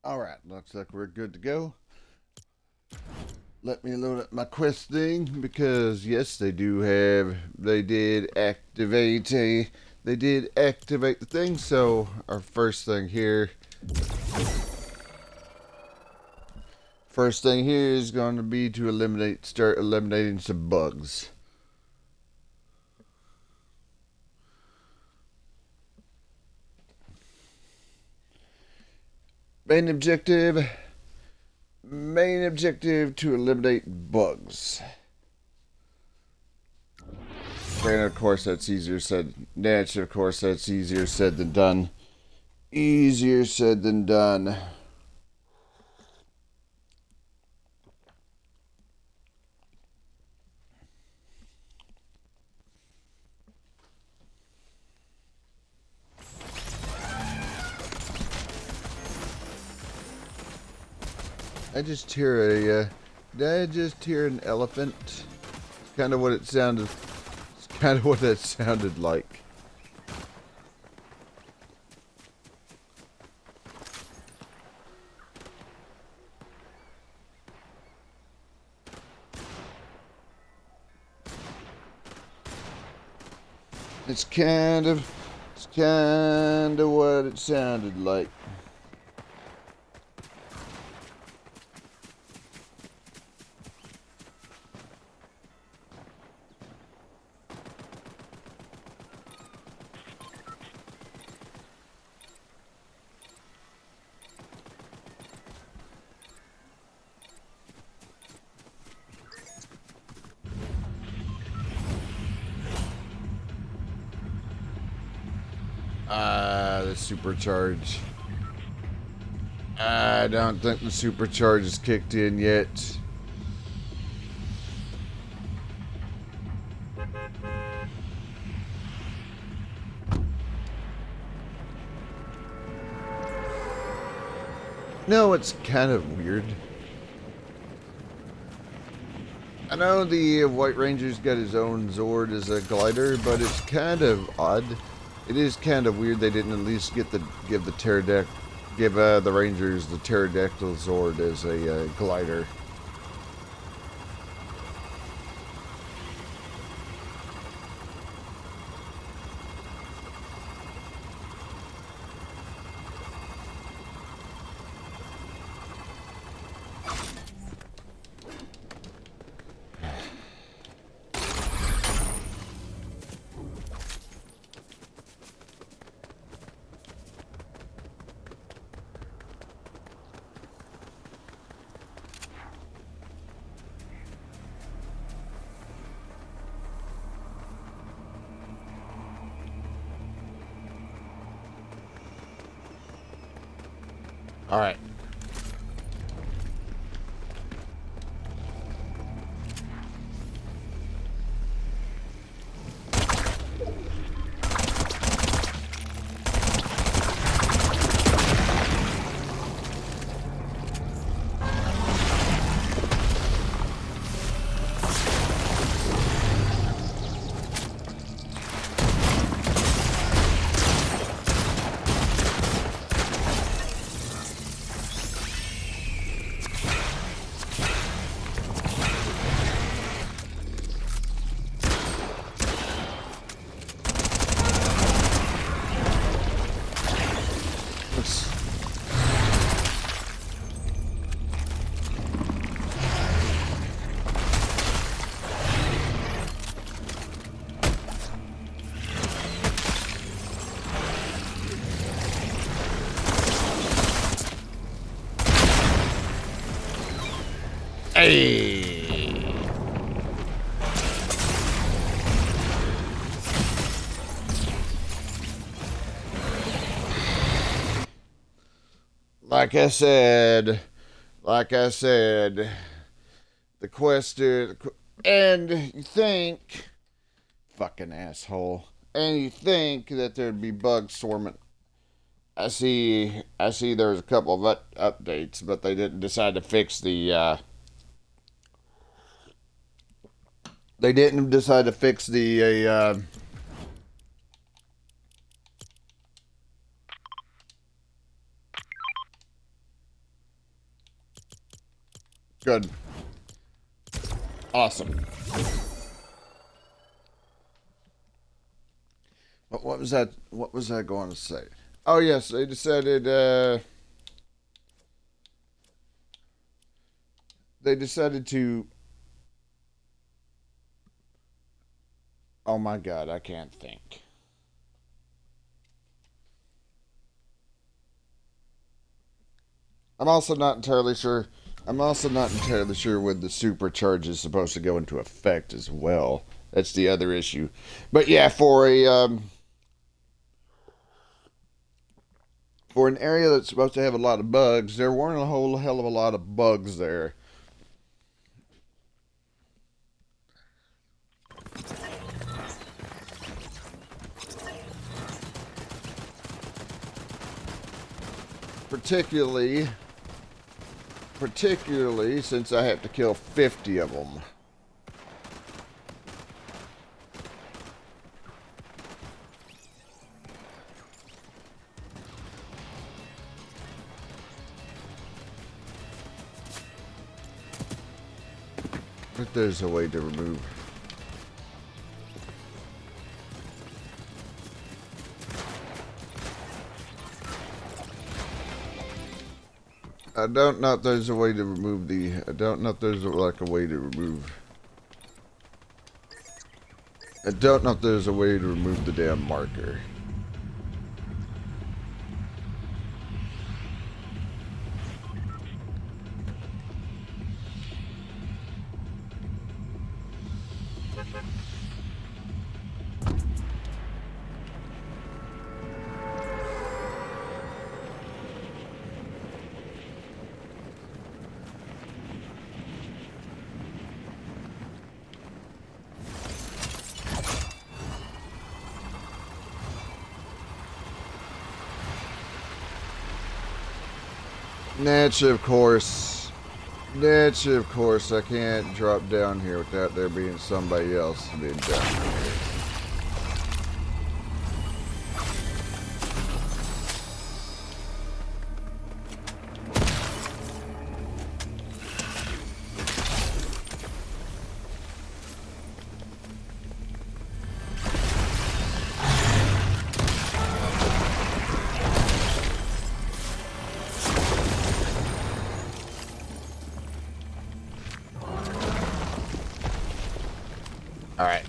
Alright, looks like we're good to go. Let me load up my quest thing because yes, they did activate the thing. So our first thing here is going to be to start eliminating some bugs. Main objective, main objective to eliminate bugs. And of course, that's easier said. Of course, that's easier said than done. Easier said than done. I just hear a. Did I just hear an elephant? It's kind of what it sounded. It's kind of what that sounded like. It's kind of what it sounded like. The supercharge. I don't think the supercharge is kicked in yet. No, it's kind of weird. I know the White Ranger's got his own Zord as a glider, but it's kind of odd. It is kind of weird they didn't at least give the Rangers the pterodactyl Zord as a glider. All right. Hey. Like I said, the quest is, and you think, fucking asshole, and you think that there'd be bugs swarming. I see. There's a couple of updates, but they didn't decide to fix the. They didn't decide to fix the. Good. Awesome. What was that? What was I going to say? Oh yes, they decided. They decided to. Oh my God, I can't think. I'm also not entirely sure. I'm also not entirely sure when the supercharge is supposed to go into effect as well. That's the other issue. But yeah, for an area that's supposed to have a lot of bugs, there weren't a whole hell of a lot of bugs there. Particularly since I have to kill 50 of them. But there's a way to remove. I don't know if there's a way to remove the. I don't know if there's like a way to remove. I don't know if there's a way to remove the damn marker. Nature, of course. Nature, of course. I can't drop down here without there being somebody else being down here. All right.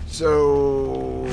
So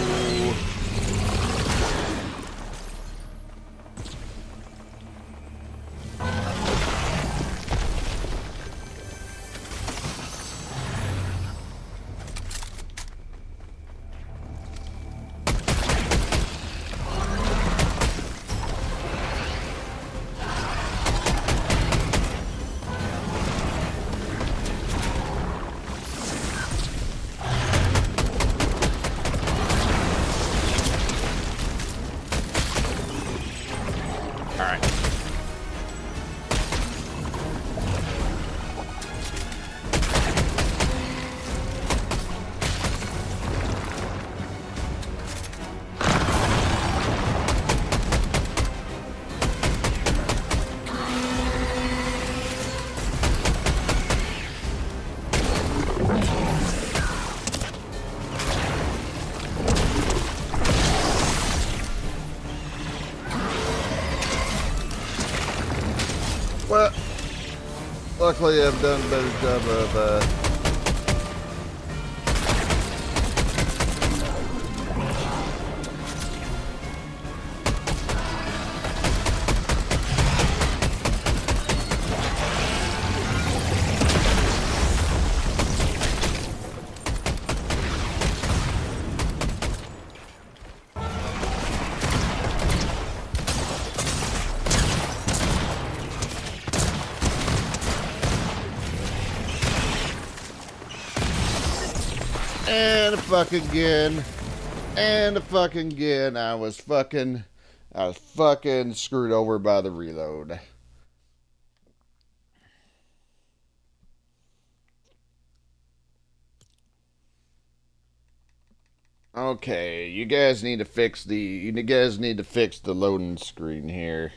well, luckily I've done a better job of And a fuck again. And a fucking again. I was fucking screwed over by the reload. Okay, you guys need to fix the loading screen here.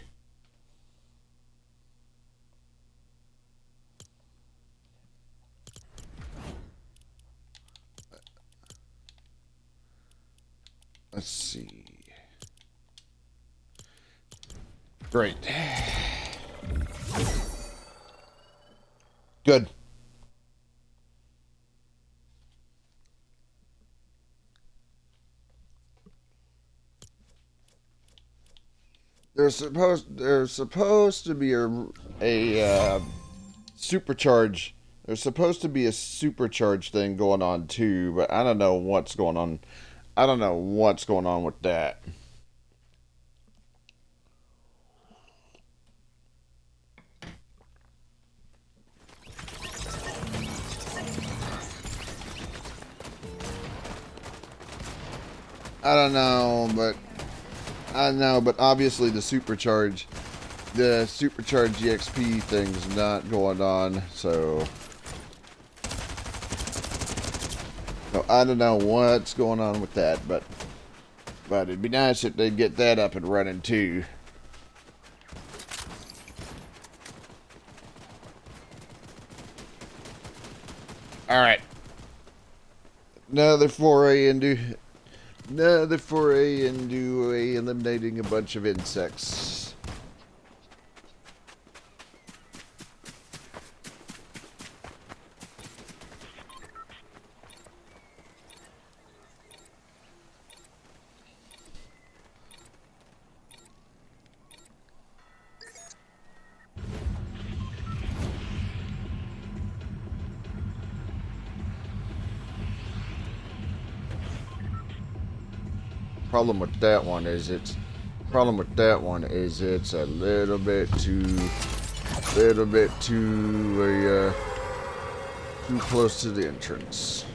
Let's see. Great. Good. There's supposed to be a supercharge. There's supposed to be a supercharge thing going on too, but I don't know what's going on. I don't know what's going on with that. I don't know, but obviously the supercharge EXP thing's not going on, so I don't know what's going on with that, but it'd be nice if they'd get that up and running too. All right, another foray into eliminating a bunch of insects. Problem with that one is it's a little bit too close to the entrance.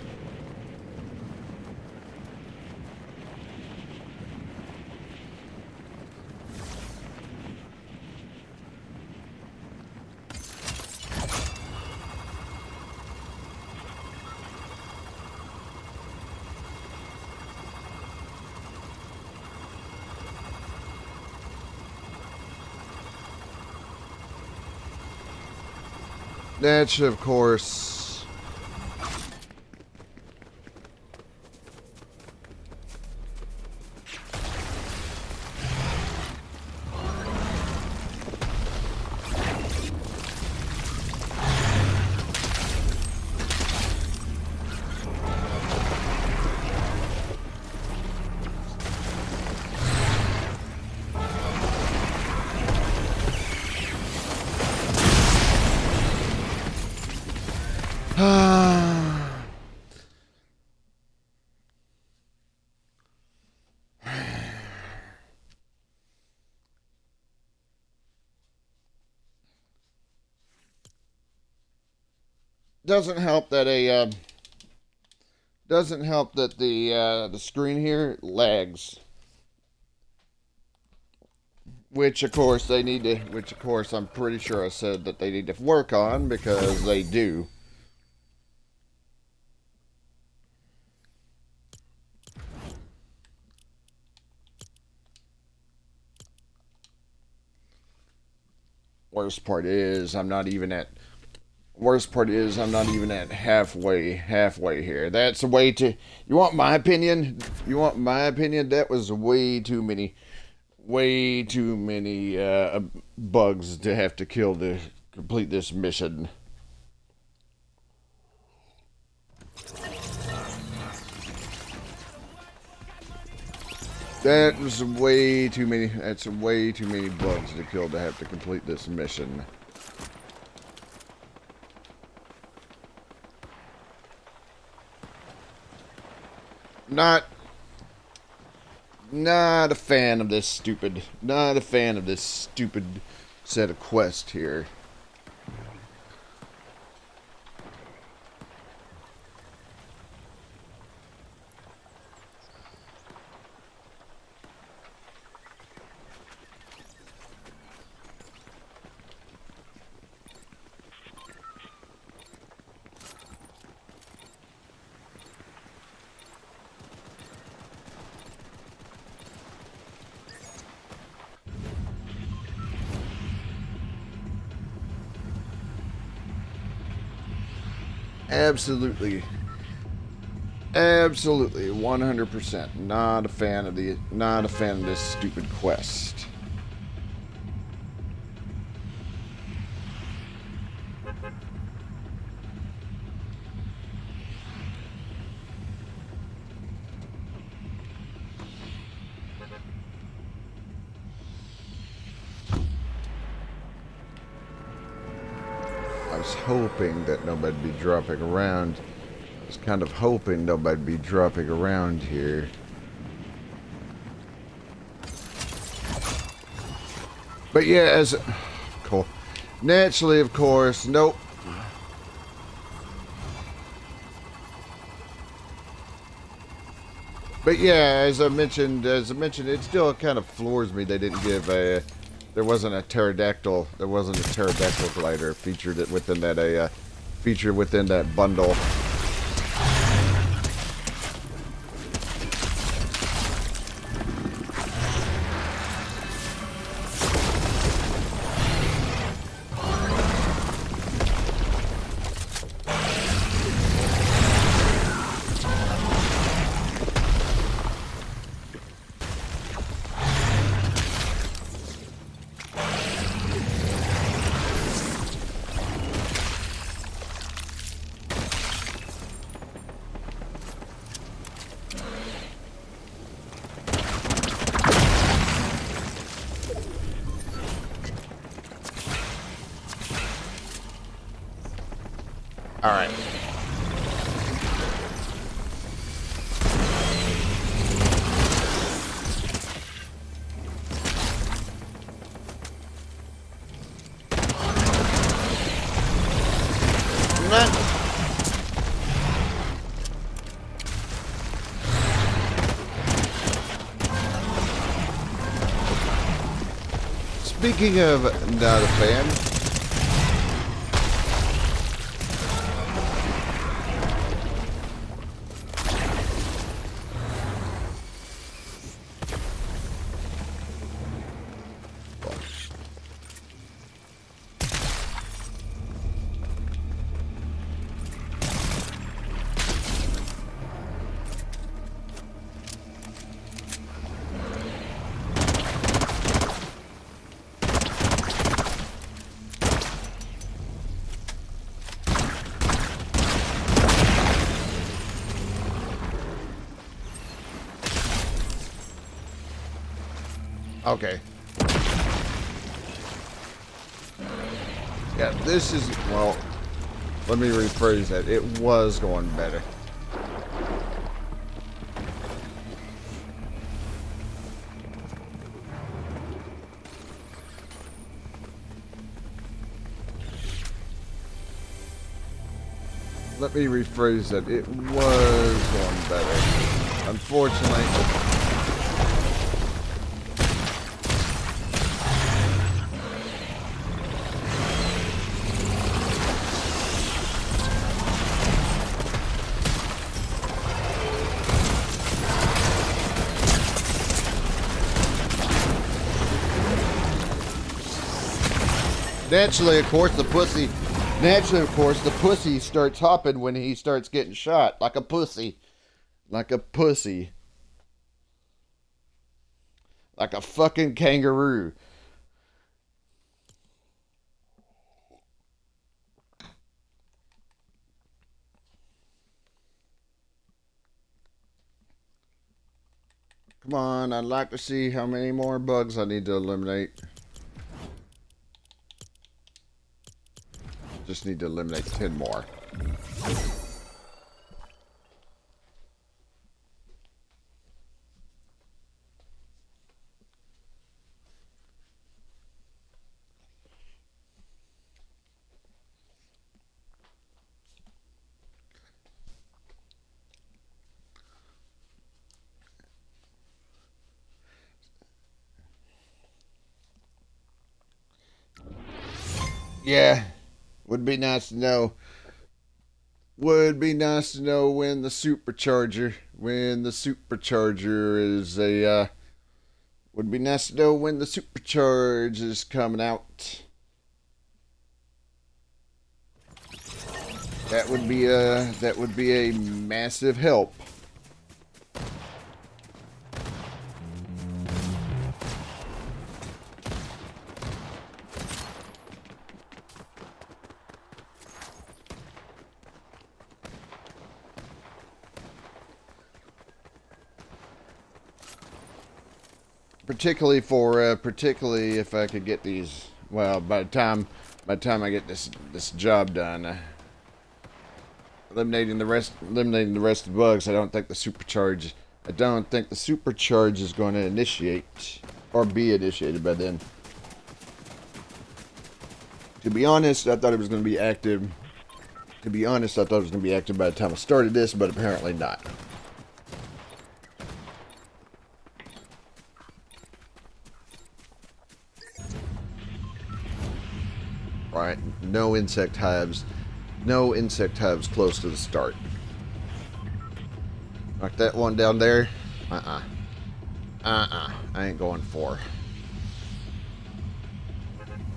That's of course. Doesn't help that the screen here lags, which of course I'm pretty sure I said that they need to work on, because they do. Worst part is I'm not even at halfway here. That's way too. You want my opinion? That was way too many bugs to have to kill to complete this mission. That was way too many. That's way too many bugs to kill to have to complete this mission. Not a fan of this stupid. Not a fan of this stupid set of quests here. Absolutely. Absolutely. 100%. Not a fan of this stupid quest. I was hoping that nobody'd be dropping around. I was kind of hoping nobody'd be dropping around here. But yeah, as... Cool. Naturally, of course, nope. But yeah, as I mentioned, it still kind of floors me they didn't give a... There wasn't a pterodactyl glider featured within that bundle. All right. Speaking of not a fan, okay. Yeah, this is, well, let me rephrase that. It was going better. Let me rephrase that. It was going better. Unfortunately, naturally, of course, the pussy starts hopping when he starts getting shot. Like a pussy. Like a pussy. Like a fucking kangaroo. Come on, I'd like to see how many more bugs I need to eliminate. Just need to eliminate 10 more. Yeah, would be nice to know. Would be nice to know when the supercharger is a, would be nice to know when the supercharge is coming out. That would be a massive help. Particularly if I could get these. Well, by the time I get this job done, eliminating the rest of the bugs, I don't think the supercharge is going to initiate or be initiated by then. To be honest, I thought it was going to be active. To be honest, I thought it was going to be active by the time I started this, but apparently not. Alright, no insect hives. No insect hives close to the start. Like that one down there. I ain't going for.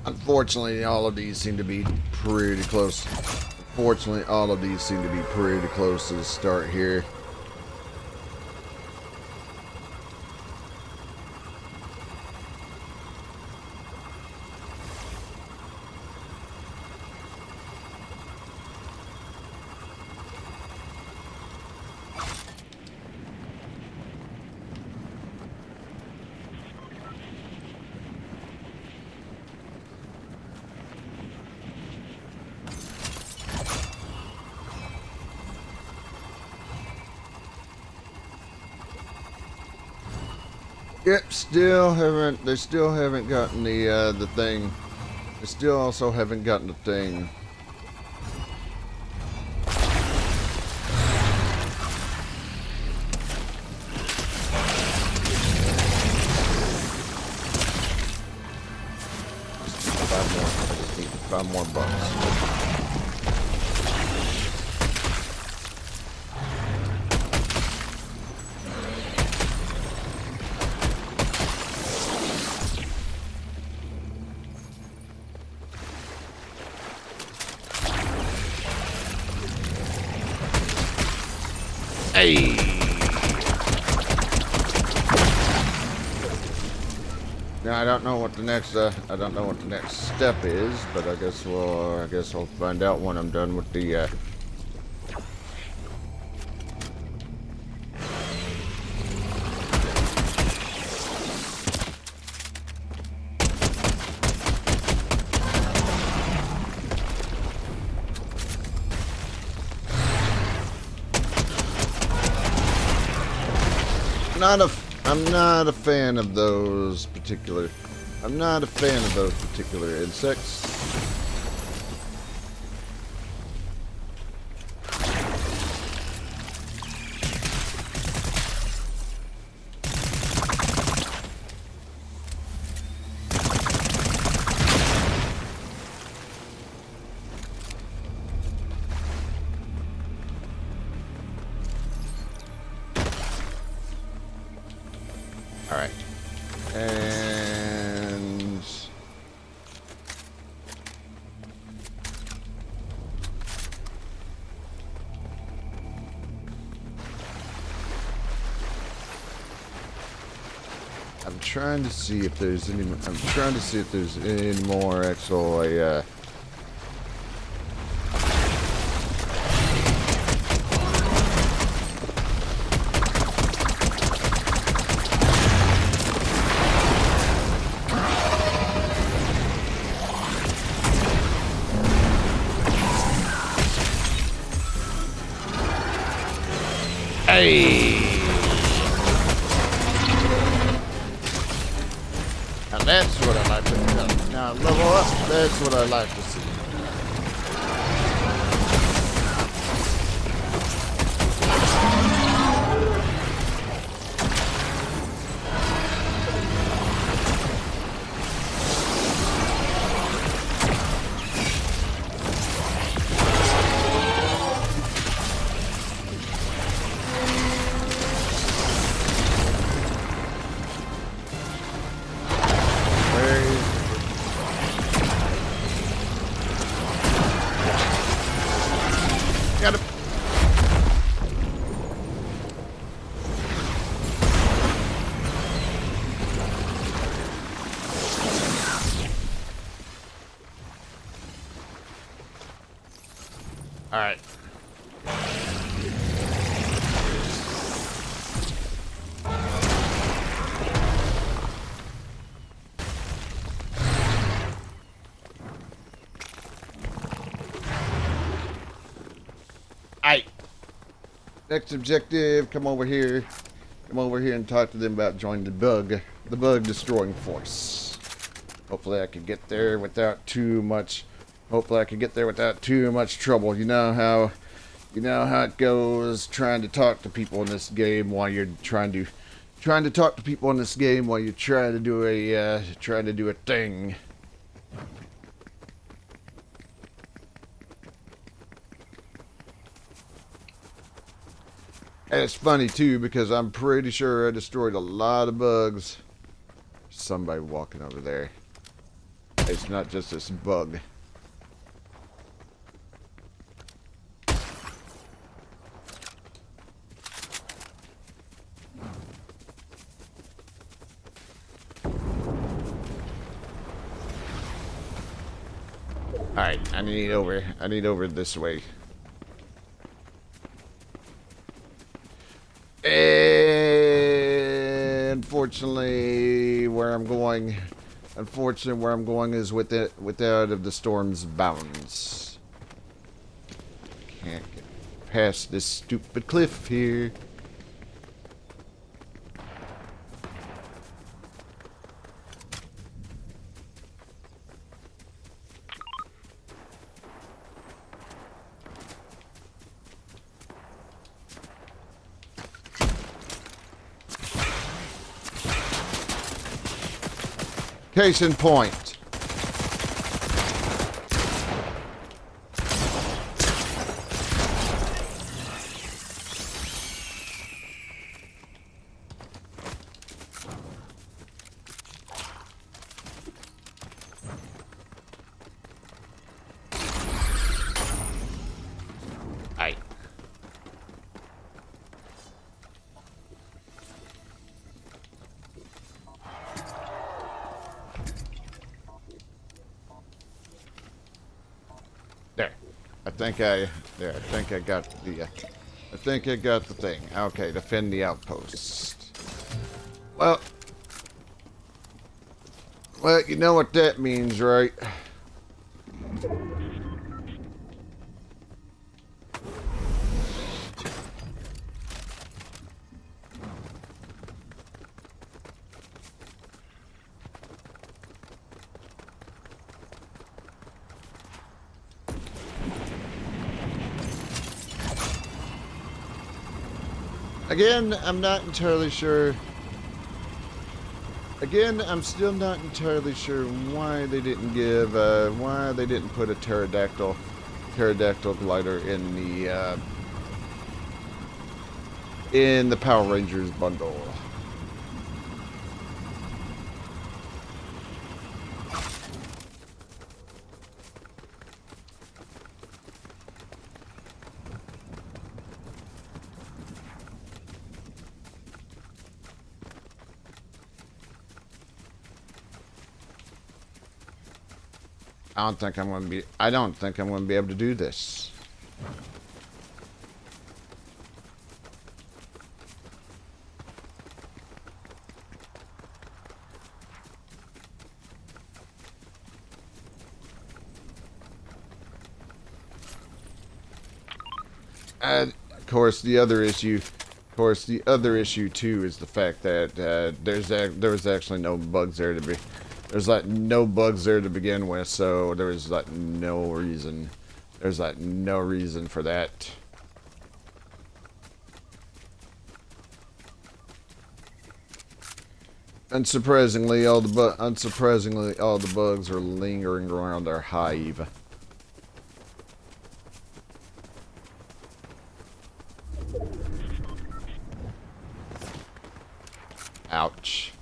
Unfortunately, all of these seem to be pretty close. Unfortunately, all of these seem to be pretty close to the start here. Yep, they still haven't gotten the thing. They still also haven't gotten the thing. I just need 5 more bucks. Hey. Now I don't know what the next step is, but I guess I'll find out when I'm done with the I'm not a fan of those particular insects. All right, and I'm trying to see if there's any. I'm trying to see if there's any more actual Hey! And that's what I like to do. Now level up, that's what I like to see. Alright. Alright. Next objective, come over here. Come over here and talk to them about joining the bug destroying force. Hopefully I can get there without too much trouble. You know how it goes trying to talk to people in this game while you're trying to talk to people in this game while you're trying to do a thing. And it's funny too because I'm pretty sure I destroyed a lot of bugs. Somebody walking over there. It's not just this bug. Alright, I need over this way. And unfortunately, where I'm going is without of the storm's bounds. Can't get past this stupid cliff here. Case in point. Aye. There. I think I got the thing. Okay, defend the outpost. Well, you know what that means, right? Again, I'm not entirely sure. Again, I'm still not entirely sure why they didn't put a pterodactyl glider in the Power Rangers bundle. I don't think I'm going to be able to do this. Of course, the other issue too is the fact that there was actually no bugs there to be. There's like no bugs there to begin with, so there was like no reason. There's like no reason for that. Unsurprisingly, all the bugs are lingering around their hive. Ouch.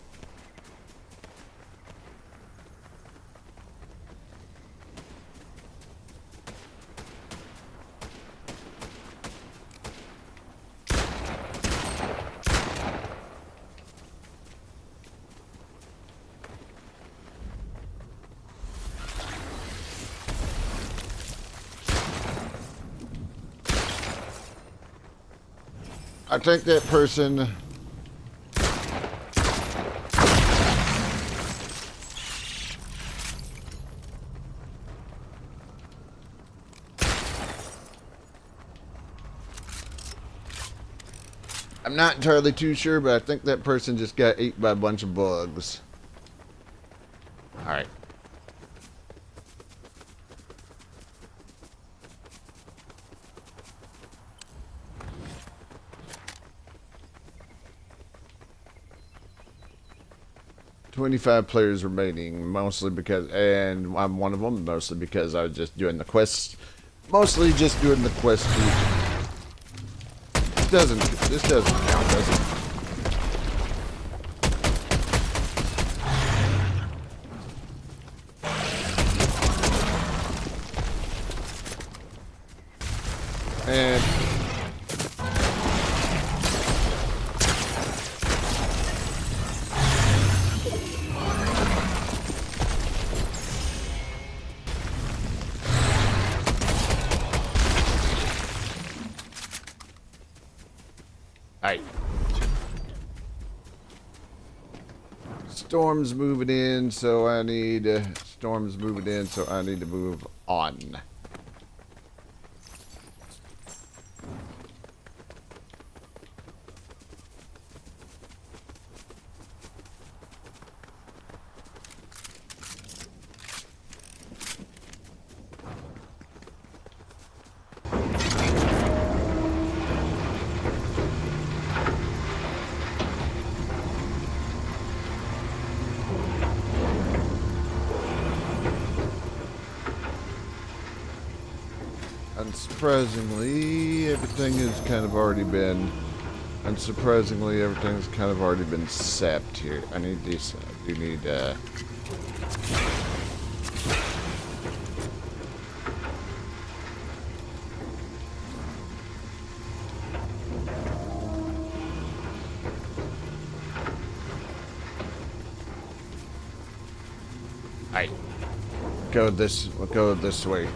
I think that person... I'm not entirely too sure, but I think that person just got ate by a bunch of bugs. Alright. "25 players remaining, mostly because, and I'm one of them, mostly because I was just doing the quests. Mostly just doing the quest. This doesn't count, does it? And alright. Storm's moving in, so I need storm's moving in, so I need to move on. Unsurprisingly, everything has kind of already been... Unsurprisingly, everything's kind of already been sapped here. I need this. I do need, Alright. We'll go this way.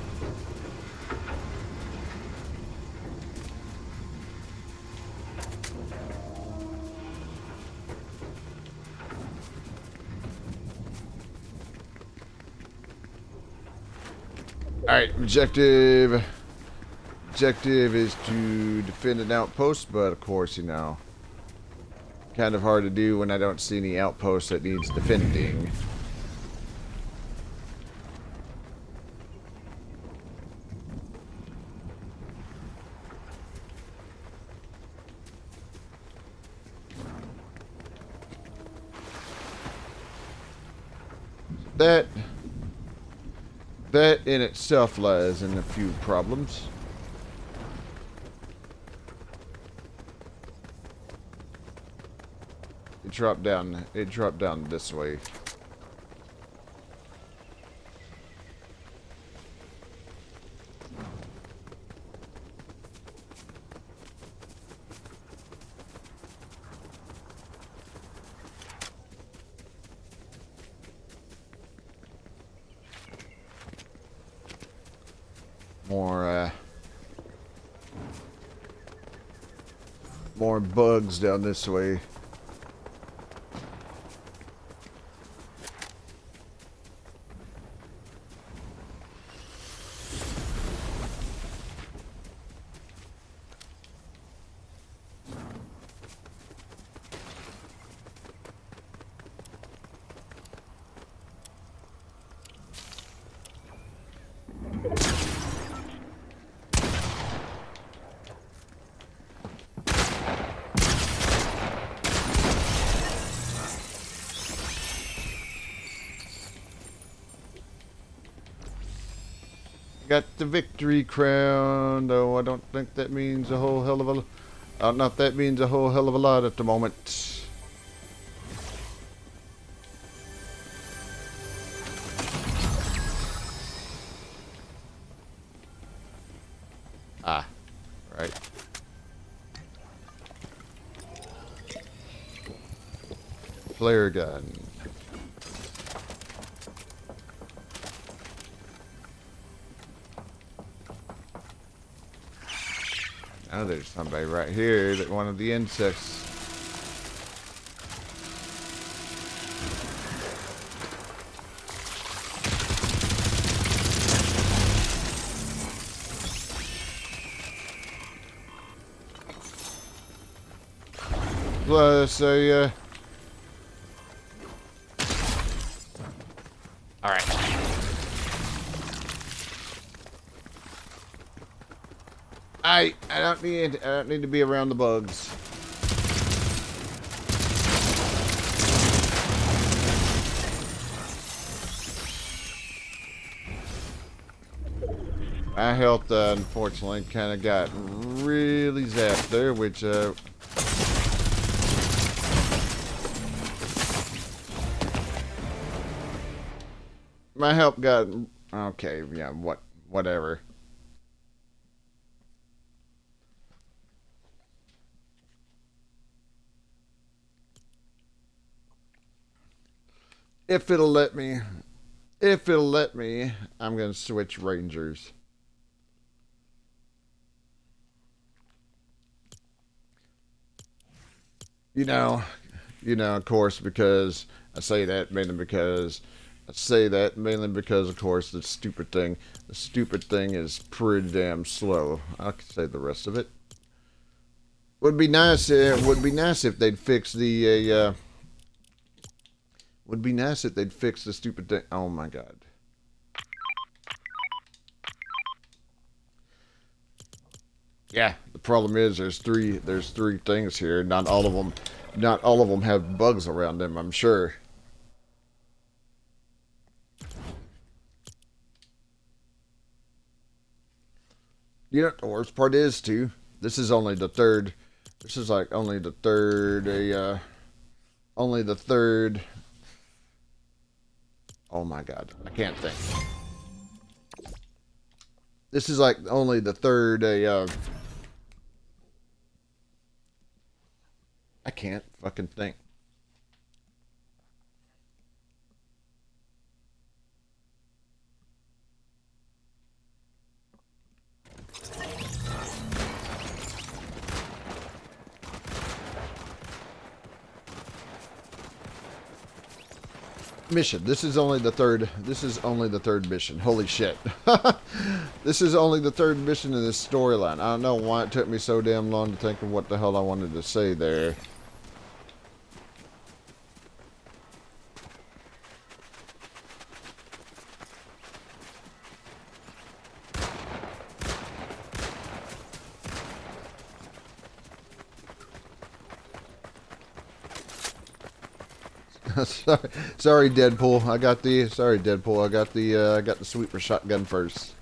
Alright, objective is to defend an outpost, but of course, you know, kind of hard to do when I don't see any outpost that needs defending. That in itself lies in a few problems. It dropped down this way. More bugs down this way. Got the victory crown, though I don't think that means a whole hell of a... I don't know if that means a whole hell of a lot at the moment. Ah, right. Flare gun. Oh, there's somebody right here that wanted the insects. Well, so yeah. All right. I don't need to be around the bugs. My health, unfortunately, kind of got really zapped there, which my health got okay. Yeah, whatever. If it'll let me, I'm gonna switch rangers. You know, of course, because I say that mainly because of course, the stupid thing. The stupid thing is pretty damn slow. I could say the rest of it. Would be nice. Would be nice if they'd fix the. Would be nice if they'd fix the stupid thing. Oh my god. Yeah, the problem is there's three things here. Not all of them have bugs around them, I'm sure. You know what the worst part is too? This is only the third. This is like only the third. Only the third. Oh my god, I can't think. This is like only the third. I can't fucking think. Mission. This is only the third. This is only the third mission. Holy shit. This is only the third mission in this storyline. I don't know why it took me so damn long to think of what the hell I wanted to say there. sorry, Deadpool. I got the sweeper shotgun first.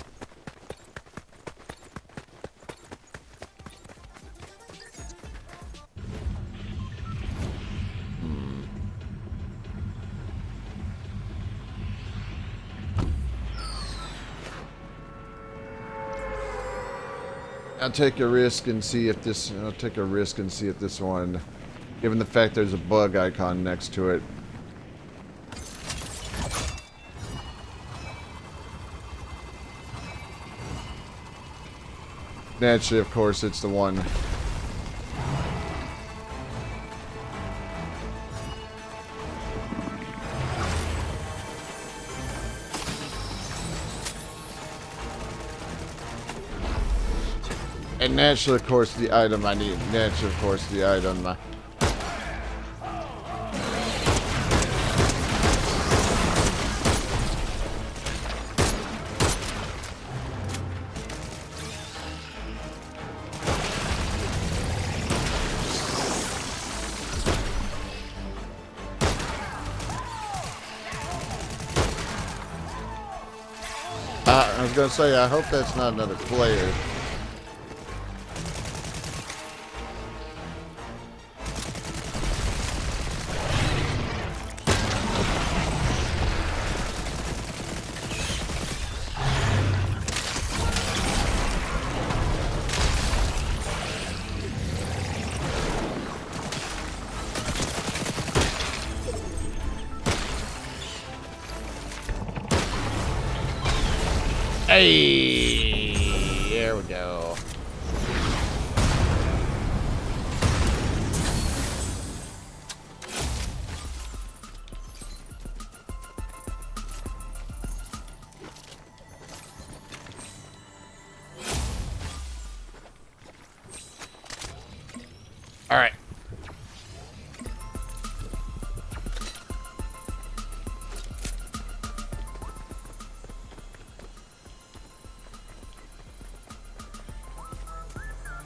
I'll take a risk and see if this. I'll take a risk and see if this one, given the fact there's a bug icon next to it. Naturally, of course, it's the one. And naturally, of course, the item I need. Naturally, of course, the item. I was gonna say, I hope that's not another player. Hey, there we go.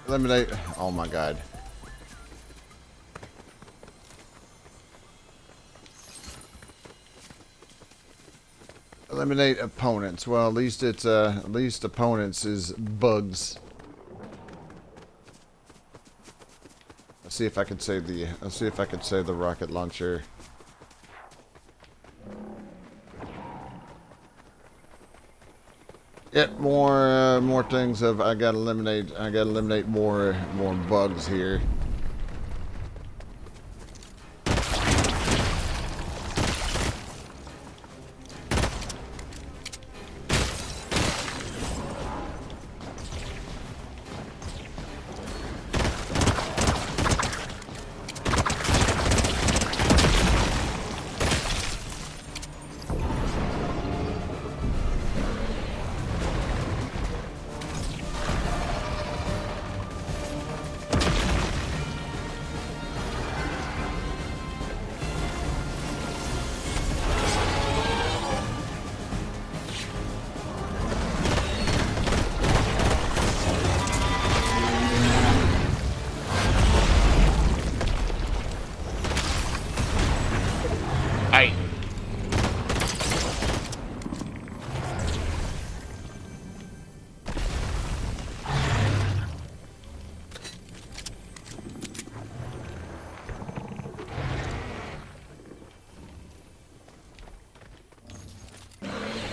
Eliminate. Oh my god. Eliminate opponents. Well, at least it's at least opponents is bugs. Let's see if I can save the. Let's see if I can save the rocket launcher. Yep, more things of I gotta eliminate more bugs here.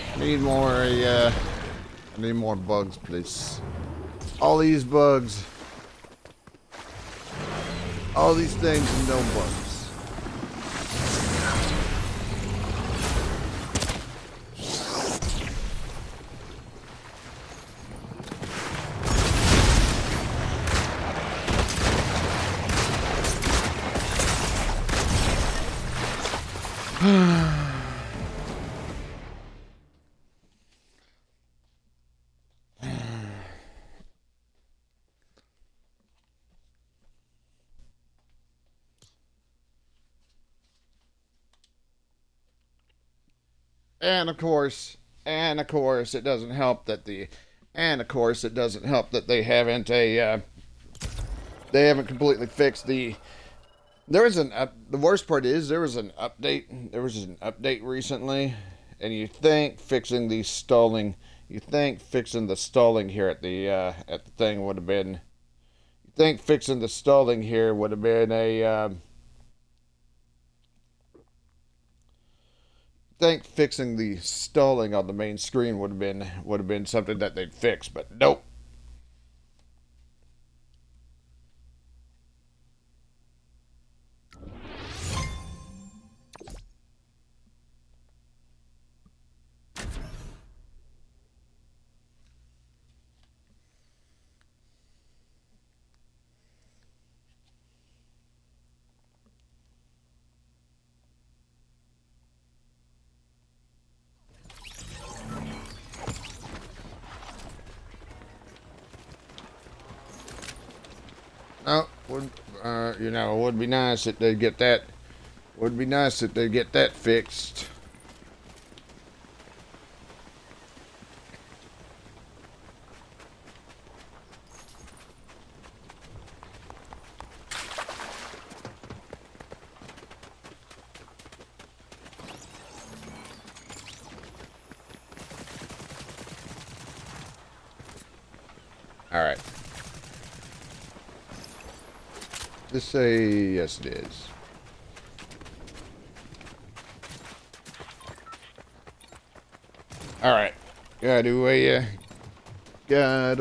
I need more. I need more bugs, please. All these bugs. All these things and no bugs. And of course, it doesn't help that they haven't completely fixed the. There was the worst part is there was an update. There was an update recently, and you think fixing the stalling here at the thing would have been. You think fixing the stalling here would have been a. Think fixing the stalling on the main screen would have been something that they'd fix, but nope. Oh, you know, it would be nice if they get that. Would be nice if they get that fixed. All right. Just say yes, it is. All right. Gotta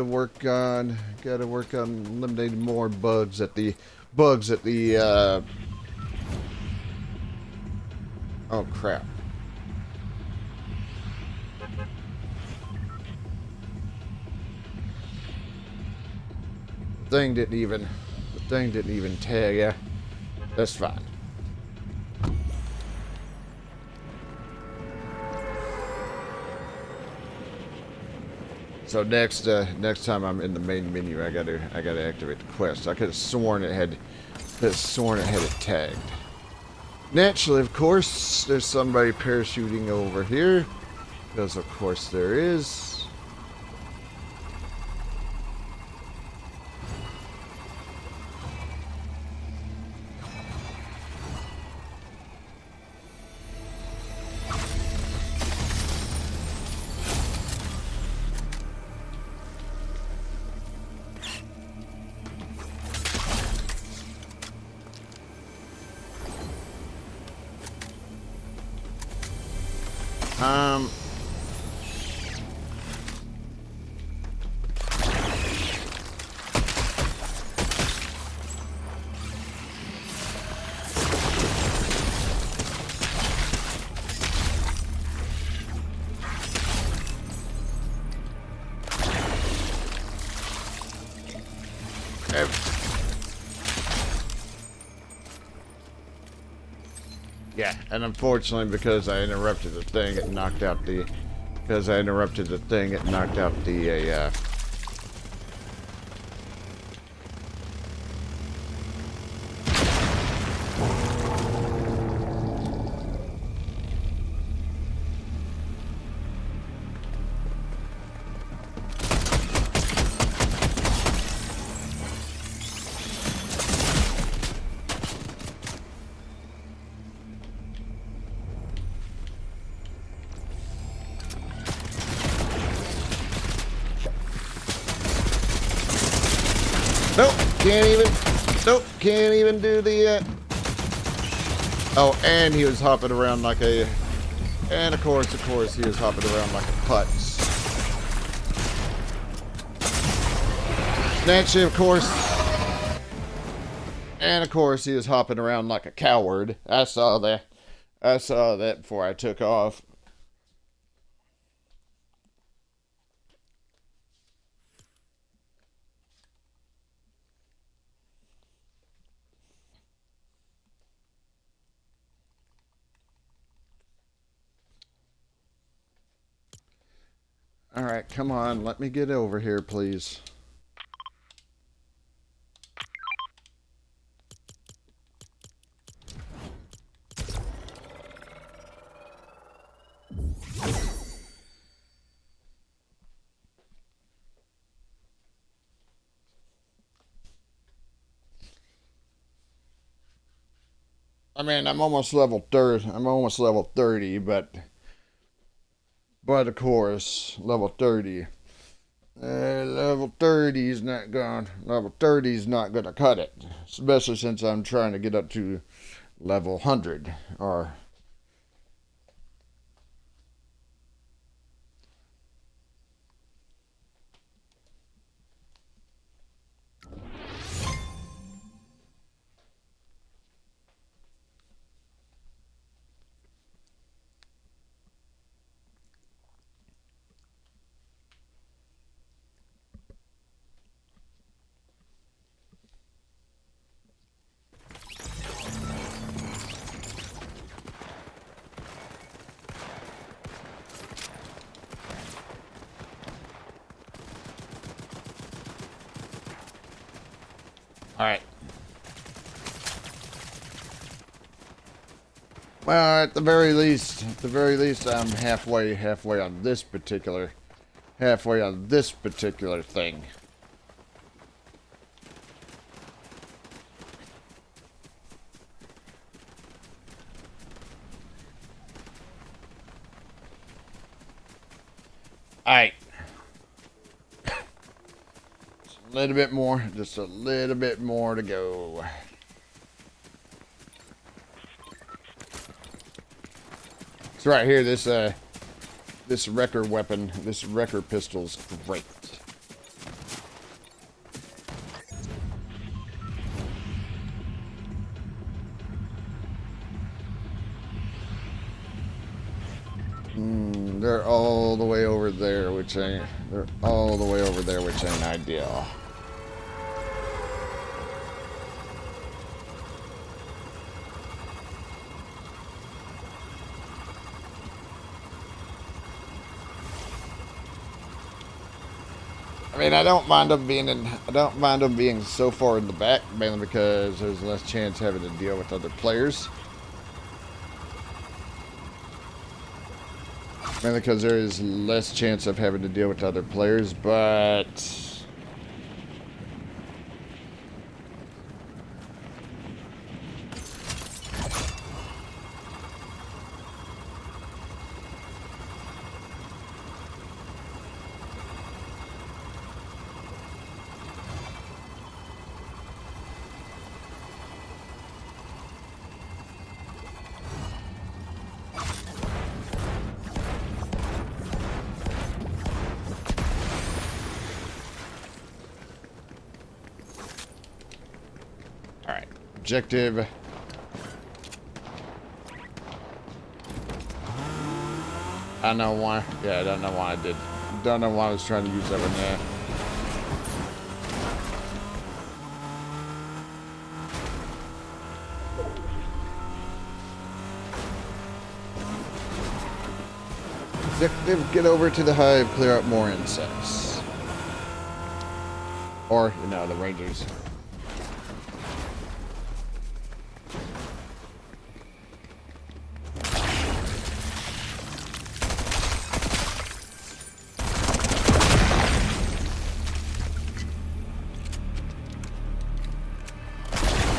work on eliminating more bugs at the oh crap. The thing didn't even tag ya. That's fine. So next time I'm in the main menu, I gotta activate the quest. I could have sworn it had it tagged. Naturally, of course, there's somebody parachuting over here, because of course there is. Um, yeah, and unfortunately, because I interrupted the thing, it knocked out the. Because I interrupted the thing, it knocked out the. Nope, can't even. Nope, can't even do the. Oh, and he was hopping around like a. And of course, he was hopping around like a putz. Snatchy, of course. And of course, he was hopping around like a coward. I saw that. I saw that before I took off. All right, come on, let me get over here, please. I mean, I'm almost level 30. I'm almost level 30, but of course, level 30. Level 30 is not going. Level 30 is not going to cut it, especially since I'm trying to get up to level 100 or. All right. Well, at the very least, I'm halfway on this particular thing. All right. A little bit more, just a little bit more to go. So right here, this wrecker weapon, this wrecker pistol's great. They're all the way over there, which ain't. They're all the way over there, which ain't ideal. I mean, I don't mind them being so far in the back, mainly because there's less chance having to deal with other players. Mainly because there is less chance of having to deal with other players, but Objective. I don't know why. Yeah, I don't know why I did. Don't know why I was trying to use that one there. Objective, get over to the hive, clear out more insects. Or, you know, the rangers.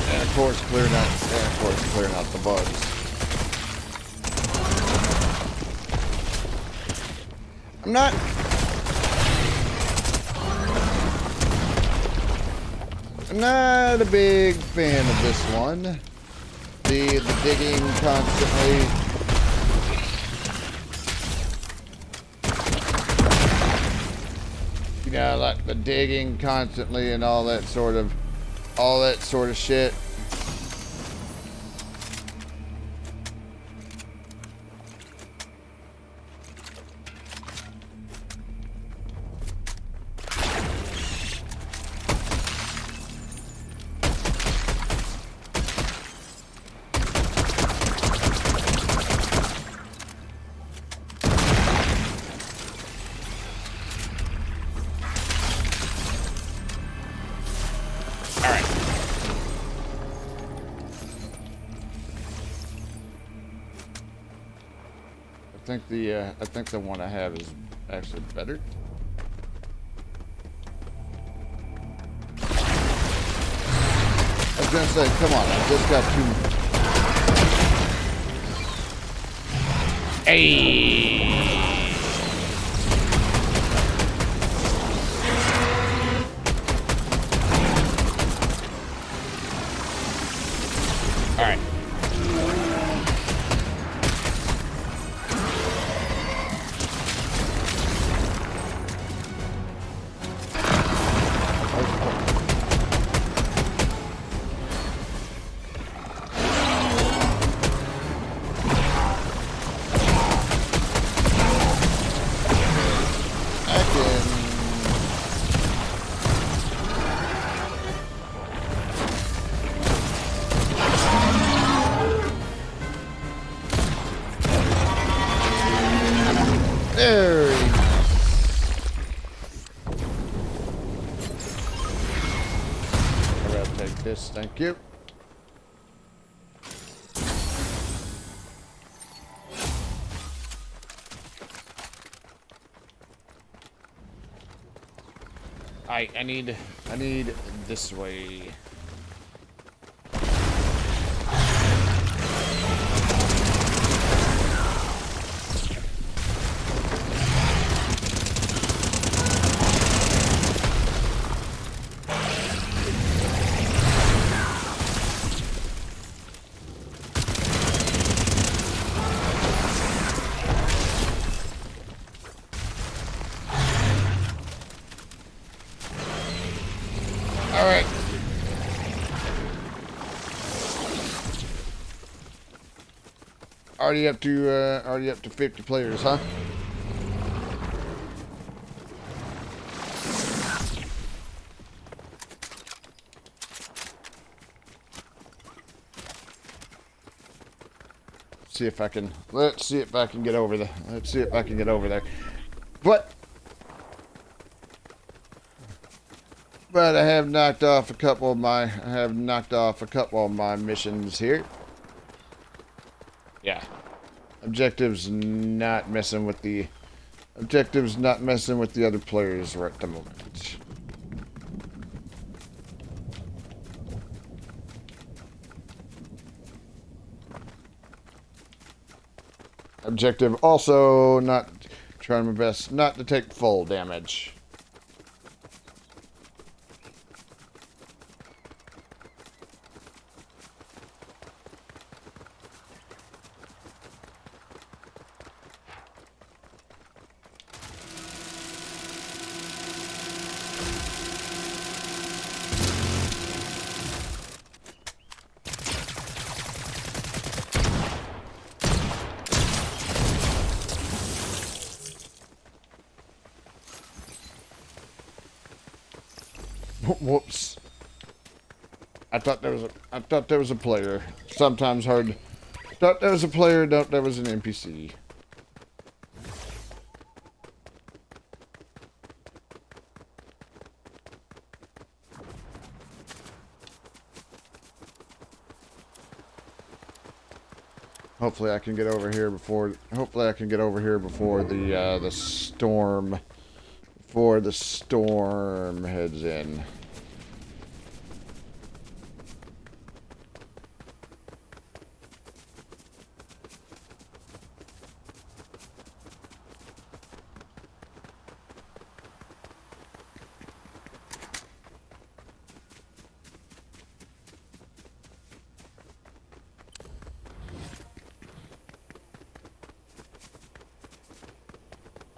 And of course, clearing out the bugs. I'm not a big fan of this one. The digging constantly. You know, like the digging constantly and all that sort of shit. I think the one I have is actually better. I was gonna say, come on, I just got two. Hey. All right. Very nice. I'm gonna take this, thank you. I need this way. Alright. Already up to 50 players, huh? Let's see if I can get over there. But I have knocked off a couple of my missions here. Yeah. Objectives not messing with the other players right at the moment. Objective also not trying my best not to take full damage. Whoops. I thought there was a player. Sometimes hard. Thought there was a player, thought there was an NPC. Hopefully I can get over here before the storm heads in.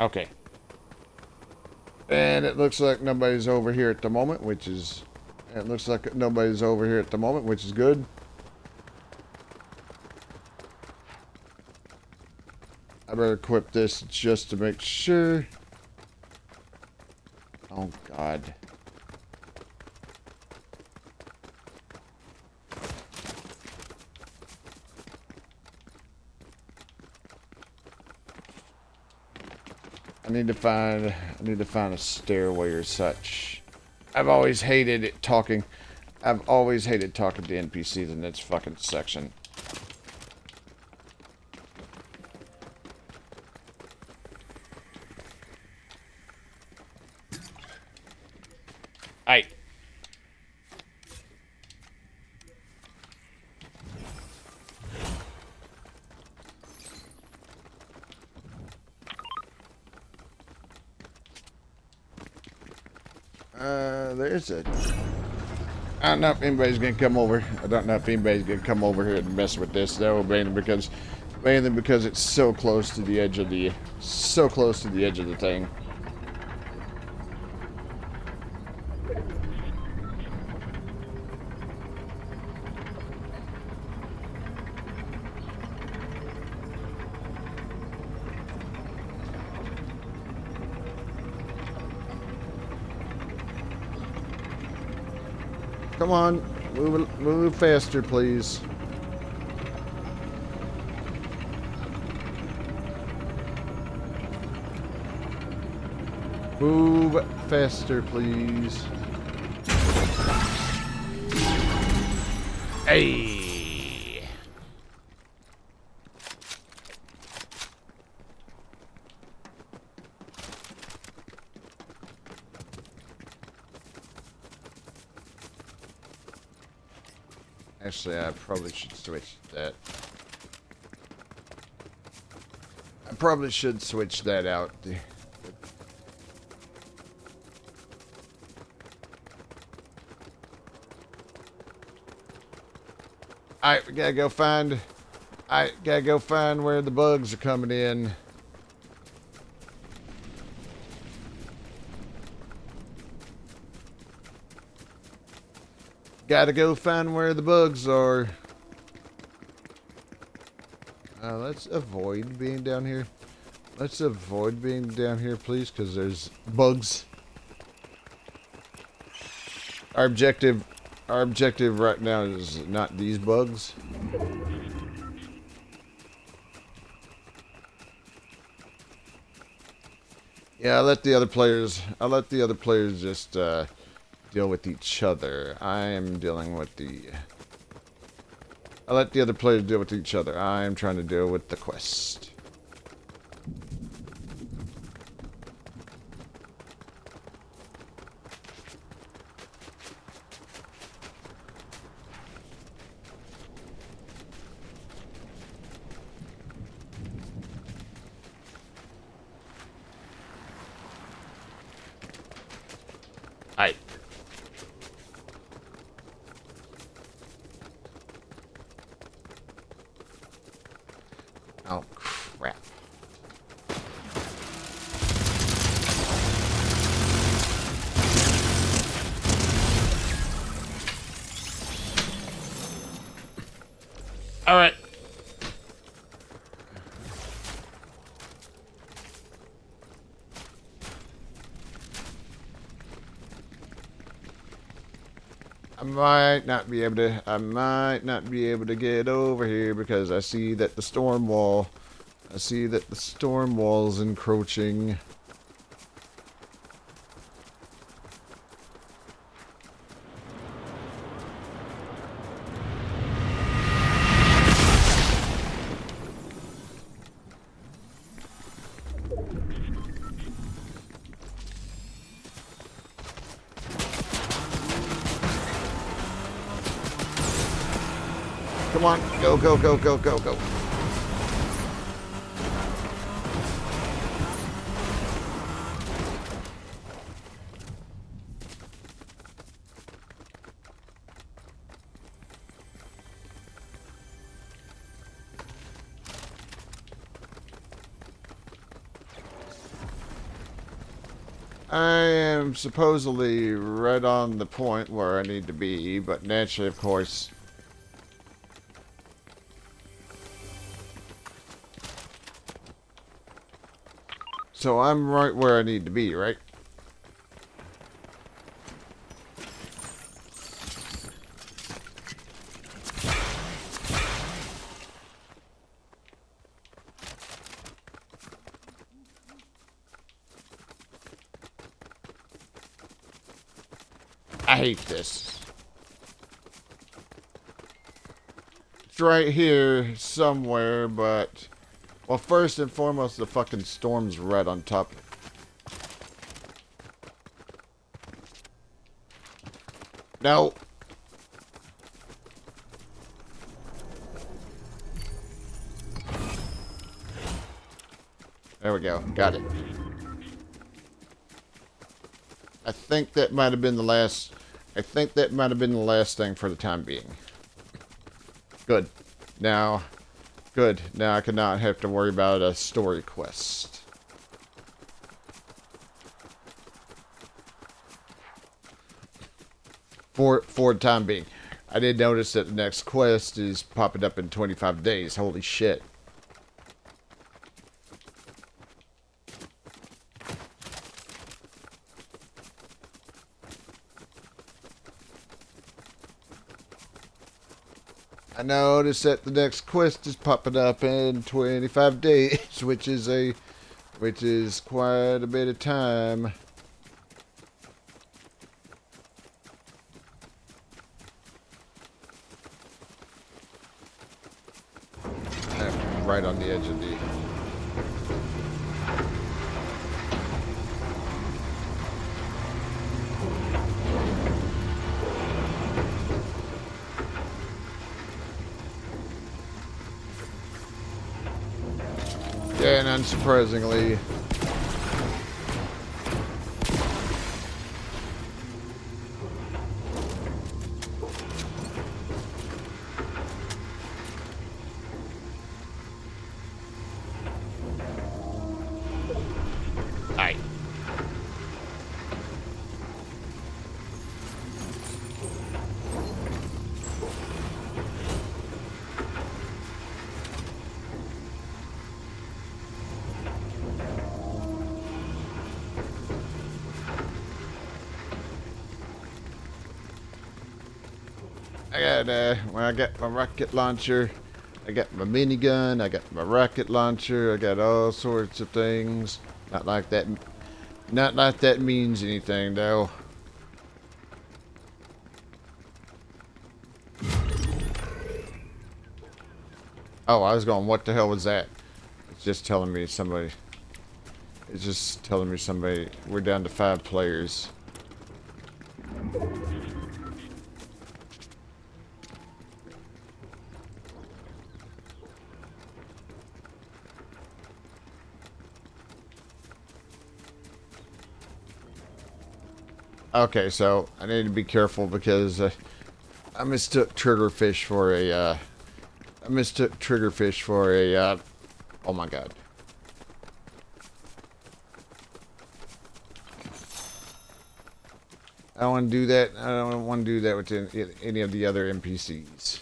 Okay. And it looks like nobody's over here at the moment, which is good. I better equip this just to make sure. Oh, God. I need to find a stairway or such. I've always hated talking to NPCs in this fucking section. Aight. There's a... I don't know if anybody's gonna come over. I don't know if anybody's gonna come over here and mess with this though, mainly because it's so close to the edge of the thing. Come on, move faster, please. Move faster, please. Hey. Actually, I probably should switch that. I probably should switch that out. Alright, we gotta go find where the bugs are coming in. Gotta go find where the bugs are. Let's avoid being down here. Let's avoid being down here, please, because there's bugs. Our objective right now is not these bugs. Yeah, I'll let the other players just deal with each other. I'll let the other players deal with each other. I'm trying to deal with the quest. Aight. Oh, crap. All right. might not be able to. I might not be able to get over here because I see that the storm wall. I see that the storm wall's encroaching. Come on, go, go, go, go, go, go. I am supposedly right on the point where I need to be, but naturally, of course, so I'm right where I need to be, right? I hate this. It's right here somewhere, but... Well, first and foremost, the fucking storm's right on top. No! There we go. Got it. I think that might have been the last... I think that might have been the last thing for the time being. Good. Now... Good. Now I cannot have to worry about a story quest. For the time being. I did notice that the next quest is popping up in 25 days. Holy shit. I noticed that the next quest is popping up in 25 days, which is quite a bit of time. I'm right on the edge of the... Yeah, and unsurprisingly... Aye. I got my rocket launcher, I got my minigun, I got my rocket launcher, I got all sorts of things. Not like that means anything though. Oh, I was going, what the hell was that? It's just telling me somebody. It's just telling me somebody. We're down to 5 players. Okay, so I need to be careful because I mistook triggerfish for a. I mistook triggerfish for a. Oh my god. I don't want to do that. I don't want to do that with any of the other NPCs.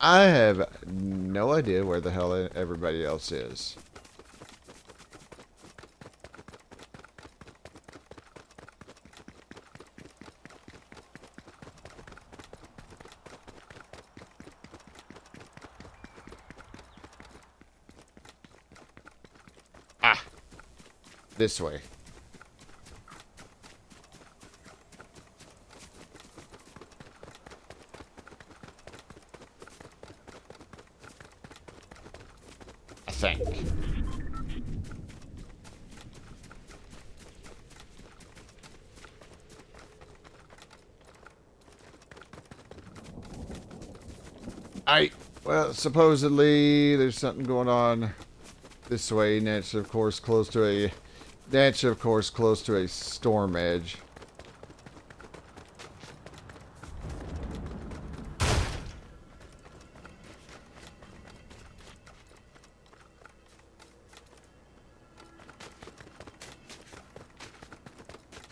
I have no idea where the hell everybody else is. This way. I think. Well, supposedly there's something going on this way. That's of course close to a storm edge.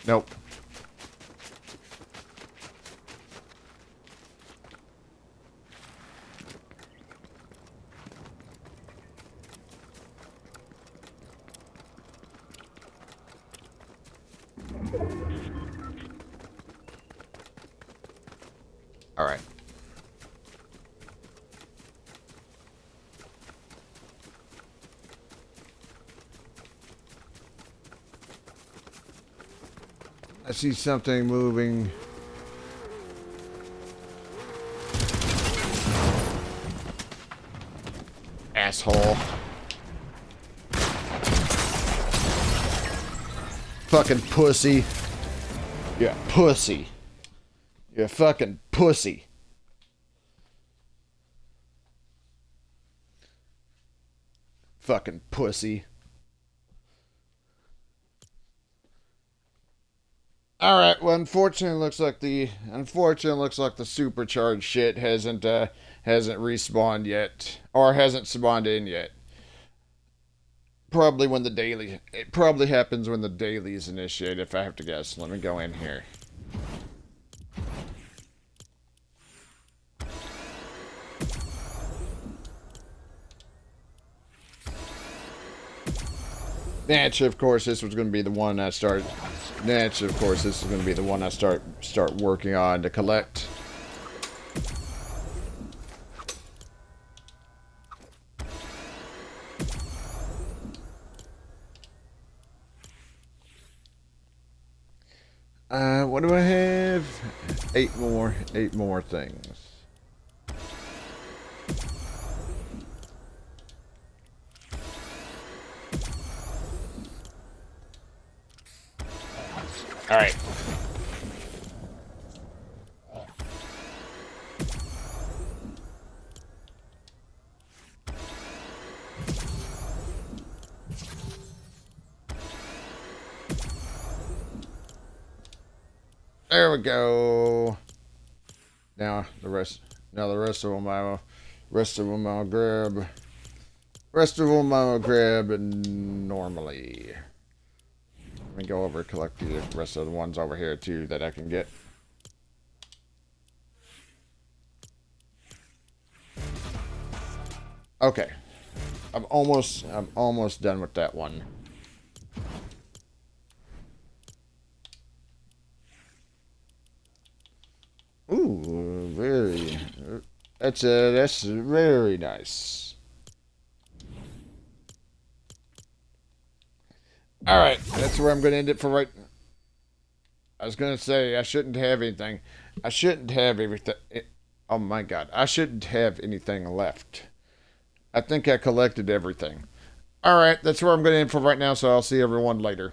Nope. All right. I see something moving. Asshole. Fucking pussy. Yeah, pussy. You're a fucking pussy. Fucking pussy. All right. Well, unfortunately, looks like the supercharged shit hasn't respawned yet, or hasn't spawned in yet. Probably when the daily. It probably happens when the dailies initiate. If I have to guess, let me go in here. Naturally, of course, this was going to be the one I start. Naturally, of course, this is going to be the one I start working on to collect. What do I have? Eight more things. All right. There we go. Now the rest of them I'll grab. Rest of them I'll grab normally. Let me go over and collect the rest of the ones over here too that I can get. Okay. I'm almost done with that one. Ooh, that's very nice. All right, that's where I'm going to end it for right. I was going to say I shouldn't have anything. I shouldn't have everything. Oh my god, I shouldn't have anything left. I think I collected everything. All right, that's where I'm going to end for right now. So I'll see everyone later.